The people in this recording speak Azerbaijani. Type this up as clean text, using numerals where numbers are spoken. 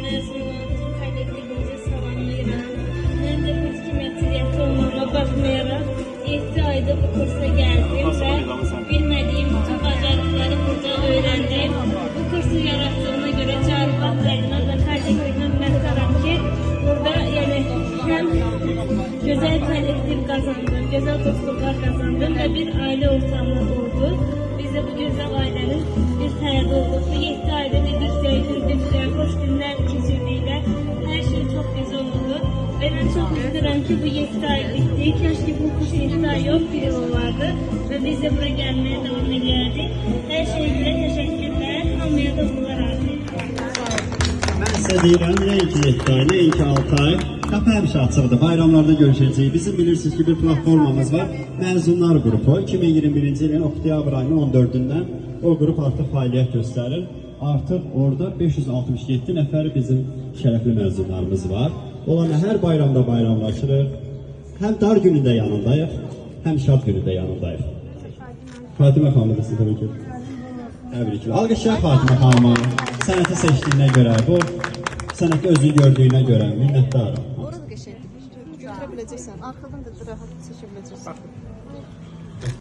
mezunlarımızı kollektivimizi salamlayıram. Mən də fiziki məsuliyyətli olmama baxmayaraq 7 ayda bu kursa gəldim və bilmədiyim bütün bacarıqları burada öyrəndim. Bu kursu yarattığına görə Cənubat rayonuna və kollektivimə minnətdaram ki, burada həm gözəl kollektiv qazandım, gözəl dostluqlar qazandım və bir ailə ortamı oldu. Biz de bu güzel ailenin bir payında olduk. Bu 7 ayda birlikte güldükçe, hoş günler geçirdiğiyle her şey çok güzel oldu. Ve ben çok üzülürüm ki bu 7 ay bitti. Keşke bu kış 7 ay yok bir yıl vardı. Ve biz de buraya gelmeye devam ederdik. Her şeyle teşekkürler. Hamıya da bunlar razıyım. Ben size deyirəm, nəinki 7 ay, nəinki 6 ay. Qapı həmişə açıqdır, bayramlarda görüşəcəyik. Bizim bilirsiniz ki, bir platformamız var. Məzunlar qrupu 2021-ci ilin oktyabr ayının 14-dən o qrup artıq fəaliyyət göstərir. Artıq orada 567 nəfər bizim şərəfli məzunlarımız var. Onlarla hər bayramda bayramlaşırıq. Həm dar günündə yanındayıq, həm şad günündə yanındayıq. Fatimə xanımı sizə təbii ki. Təbriklər. Alqışlar Fatimə xanıma. Sənəti seçdiyinə görə, bu sənəti özünü gördüyünə görə minnətdaram. Orada qəşəngdir. Götürə biləcəksən. Arxadan da rahat seçə biləcəksən.